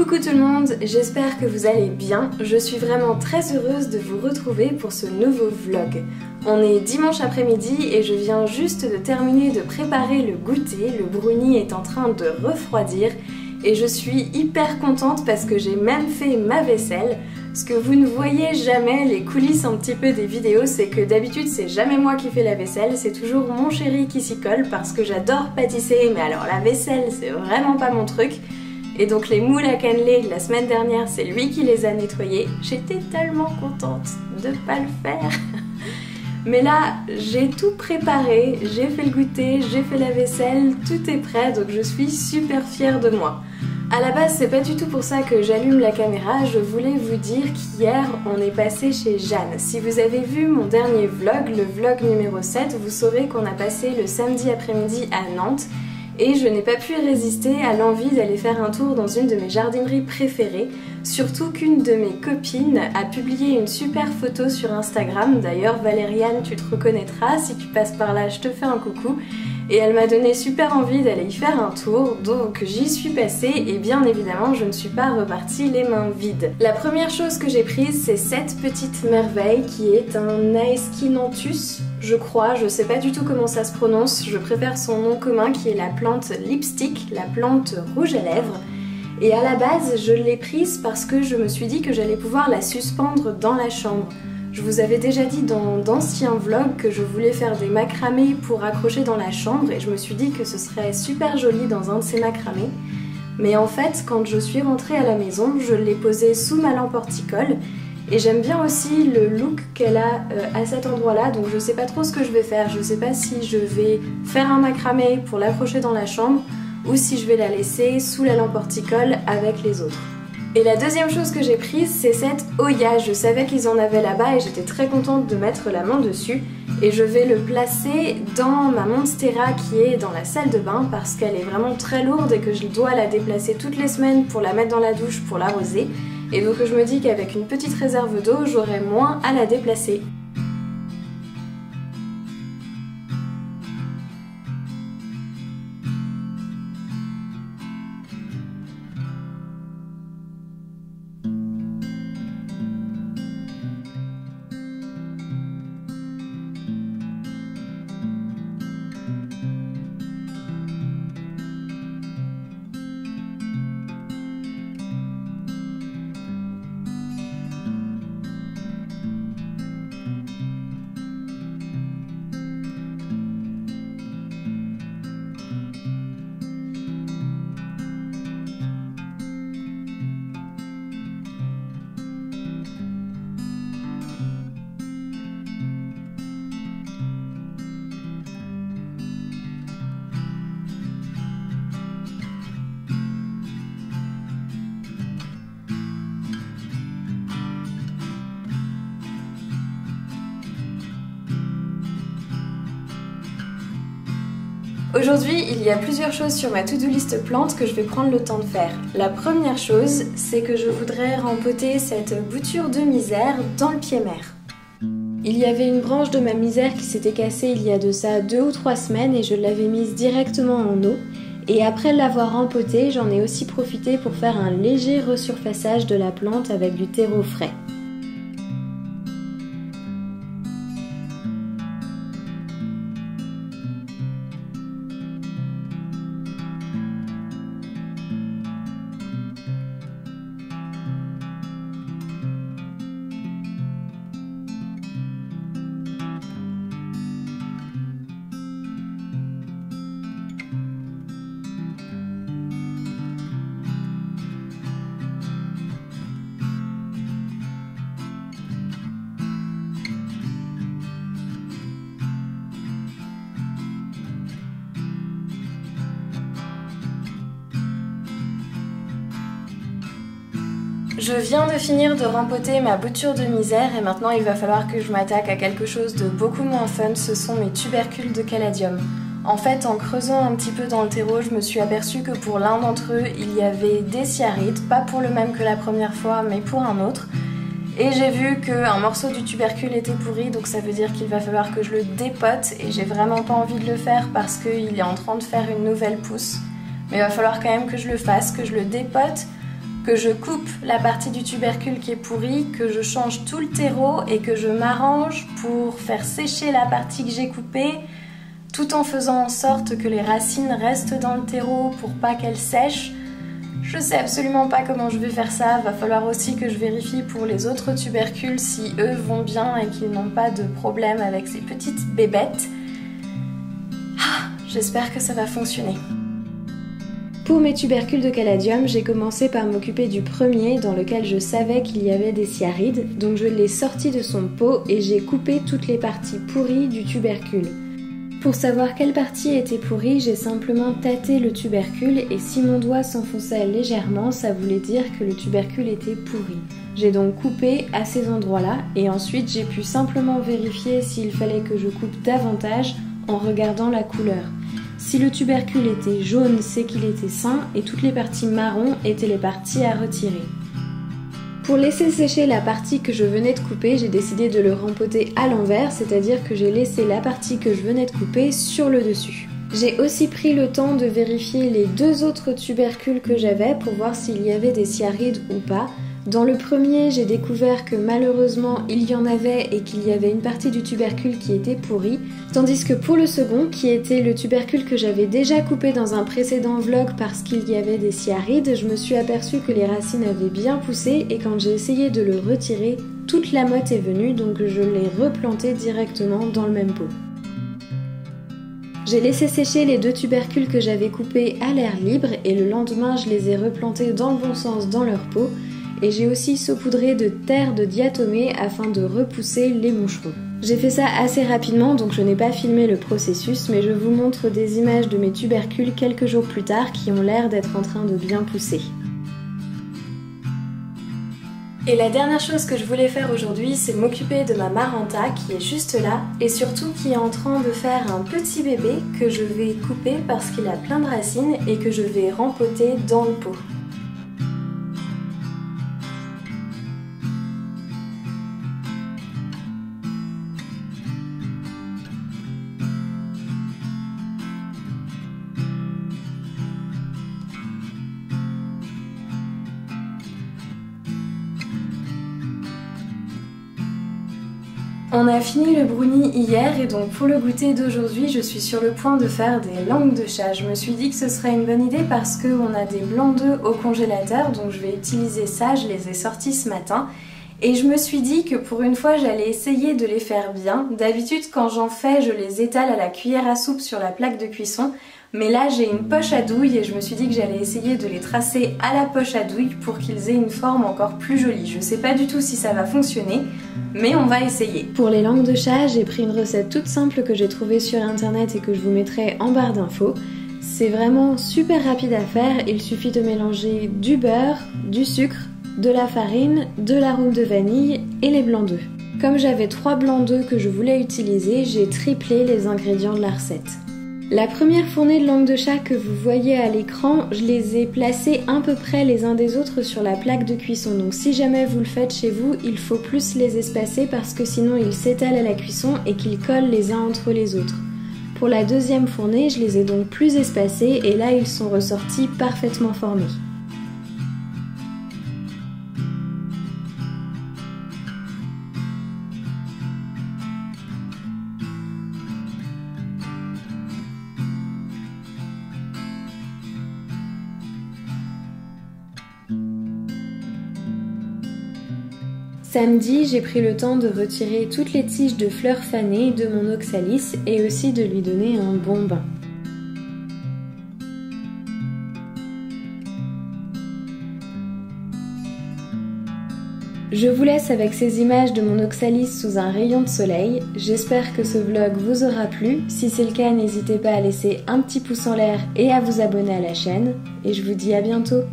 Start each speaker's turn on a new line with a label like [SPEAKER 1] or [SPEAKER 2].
[SPEAKER 1] Coucou tout le monde, j'espère que vous allez bien. Je suis vraiment très heureuse de vous retrouver pour ce nouveau vlog. On est dimanche après-midi et je viens juste de terminer de préparer le goûter. Le brownie est en train de refroidir et je suis hyper contente parce que j'ai même fait ma vaisselle. Ce que vous ne voyez jamais, les coulisses un petit peu des vidéos, c'est que d'habitude c'est jamais moi qui fais la vaisselle, c'est toujours mon chéri qui s'y colle parce que j'adore pâtisser, mais alors la vaisselle c'est vraiment pas mon truc. Et donc les moules à cannelé, la semaine dernière, c'est lui qui les a nettoyés. J'étais tellement contente de pas le faire. Mais là, j'ai tout préparé, j'ai fait le goûter, j'ai fait la vaisselle, tout est prêt, donc je suis super fière de moi. À la base, c'est pas du tout pour ça que j'allume la caméra, je voulais vous dire qu'hier, on est passé chez Jeanne. Si vous avez vu mon dernier vlog, le vlog numéro 7, vous saurez qu'on a passé le samedi après-midi à Nantes. Et je n'ai pas pu résister à l'envie d'aller faire un tour dans une de mes jardineries préférées, surtout qu'une de mes copines a publié une super photo sur Instagram. D'ailleurs Valériane, tu te reconnaîtras, si tu passes par là je te fais un coucou. Et elle m'a donné super envie d'aller y faire un tour, donc j'y suis passée et bien évidemment je ne suis pas repartie les mains vides. La première chose que j'ai prise, c'est cette petite merveille qui est un Aescinanthus, je crois, je sais pas du tout comment ça se prononce, je préfère son nom commun qui est la plante lipstick, la plante rouge à lèvres. Et à la base, je l'ai prise parce que je me suis dit que j'allais pouvoir la suspendre dans la chambre. Je vous avais déjà dit dans d'anciens vlogs que je voulais faire des macramés pour accrocher dans la chambre et je me suis dit que ce serait super joli dans un de ces macramés. Mais en fait, quand je suis rentrée à la maison, je l'ai posée sous ma lampe horticole et j'aime bien aussi le look qu'elle a à cet endroit-là, donc je sais pas trop ce que je vais faire. Je sais pas si je vais faire un macramé pour l'accrocher dans la chambre ou si je vais la laisser sous la lampe horticole avec les autres. Et la deuxième chose que j'ai prise, c'est cette Oya. Je savais qu'ils en avaient là-bas et j'étais très contente de mettre la main dessus. Et je vais le placer dans ma Monstera qui est dans la salle de bain parce qu'elle est vraiment très lourde et que je dois la déplacer toutes les semaines pour la mettre dans la douche pour l'arroser. Et donc je me dis qu'avec une petite réserve d'eau, j'aurai moins à la déplacer. Aujourd'hui, il y a plusieurs choses sur ma to-do list plantes que je vais prendre le temps de faire. La première chose, c'est que je voudrais rempoter cette bouture de misère dans le pied-mer. Il y avait une branche de ma misère qui s'était cassée il y a de ça 2 ou 3 semaines et je l'avais mise directement en eau. Et après l'avoir rempotée, j'en ai aussi profité pour faire un léger resurfaçage de la plante avec du terreau frais. Je viens de finir de rempoter ma bouture de misère et maintenant il va falloir que je m'attaque à quelque chose de beaucoup moins fun, ce sont mes tubercules de caladium. En fait, en creusant un petit peu dans le terreau, je me suis aperçue que pour l'un d'entre eux, il y avait des cyarides, pas pour le même que la première fois, mais pour un autre. Et j'ai vu qu'un morceau du tubercule était pourri, donc ça veut dire qu'il va falloir que je le dépote et j'ai vraiment pas envie de le faire parce qu'il est en train de faire une nouvelle pousse. Mais il va falloir quand même que je le fasse, que je le dépote que je coupe la partie du tubercule qui est pourrie, que je change tout le terreau et que je m'arrange pour faire sécher la partie que j'ai coupée, tout en faisant en sorte que les racines restent dans le terreau pour pas qu'elles sèchent. Je sais absolument pas comment je vais faire ça, va falloir aussi que je vérifie pour les autres tubercules si eux vont bien et qu'ils n'ont pas de problème avec ces petites bébêtes. J'espère que ça va fonctionner. Pour mes tubercules de caladium, j'ai commencé par m'occuper du premier dans lequel je savais qu'il y avait des cyarides, donc je l'ai sorti de son pot et j'ai coupé toutes les parties pourries du tubercule. Pour savoir quelle partie était pourrie, j'ai simplement tâté le tubercule et si mon doigt s'enfonçait légèrement, ça voulait dire que le tubercule était pourri. J'ai donc coupé à ces endroits-là et ensuite j'ai pu simplement vérifier s'il fallait que je coupe davantage en regardant la couleur. Si le tubercule était jaune, c'est qu'il était sain et toutes les parties marron étaient les parties à retirer. Pour laisser sécher la partie que je venais de couper, j'ai décidé de le rempoter à l'envers, c'est-à-dire que j'ai laissé la partie que je venais de couper sur le dessus. J'ai aussi pris le temps de vérifier les deux autres tubercules que j'avais pour voir s'il y avait des cyarides ou pas. Dans le premier, j'ai découvert que malheureusement il y en avait et qu'il y avait une partie du tubercule qui était pourrie, tandis que pour le second, qui était le tubercule que j'avais déjà coupé dans un précédent vlog parce qu'il y avait des cyarides, je me suis aperçue que les racines avaient bien poussé et quand j'ai essayé de le retirer, toute la motte est venue, donc je l'ai replanté directement dans le même pot. J'ai laissé sécher les deux tubercules que j'avais coupés à l'air libre et le lendemain je les ai replantés dans le bon sens dans leur pot. Et j'ai aussi saupoudré de terre de diatomée afin de repousser les moucherons. J'ai fait ça assez rapidement donc je n'ai pas filmé le processus mais je vous montre des images de mes tubercules quelques jours plus tard qui ont l'air d'être en train de bien pousser. Et la dernière chose que je voulais faire aujourd'hui, c'est m'occuper de ma Maranta qui est juste là et surtout qui est en train de faire un petit bébé que je vais couper parce qu'il a plein de racines et que je vais rempoter dans le pot. On a fini le brownie hier et donc pour le goûter d'aujourd'hui je suis sur le point de faire des langues de chat. Je me suis dit que ce serait une bonne idée parce qu'on a des blancs d'œufs au congélateur donc je vais utiliser ça, je les ai sortis ce matin. Et je me suis dit que pour une fois j'allais essayer de les faire bien. D'habitude quand j'en fais je les étale à la cuillère à soupe sur la plaque de cuisson. Mais là j'ai une poche à douille et je me suis dit que j'allais essayer de les tracer à la poche à douille pour qu'ils aient une forme encore plus jolie. Je sais pas du tout si ça va fonctionner, mais on va essayer. Pour les langues de chat, j'ai pris une recette toute simple que j'ai trouvée sur internet et que je vous mettrai en barre d'infos. C'est vraiment super rapide à faire, il suffit de mélanger du beurre, du sucre, de la farine, de l'arôme de vanille et les blancs d'œufs. Comme j'avais 3 blancs d'œufs que je voulais utiliser, j'ai triplé les ingrédients de la recette. La première fournée de langues de chat que vous voyez à l'écran, je les ai placées à peu près les uns des autres sur la plaque de cuisson. Donc si jamais vous le faites chez vous, il faut plus les espacer parce que sinon ils s'étalent à la cuisson et qu'ils collent les uns entre les autres. Pour la deuxième fournée, je les ai donc plus espacés et là ils sont ressortis parfaitement formés. Samedi, j'ai pris le temps de retirer toutes les tiges de fleurs fanées de mon oxalis et aussi de lui donner un bon bain. Je vous laisse avec ces images de mon oxalis sous un rayon de soleil. J'espère que ce vlog vous aura plu. Si c'est le cas, n'hésitez pas à laisser un petit pouce en l'air et à vous abonner à la chaîne. Et je vous dis à bientôt.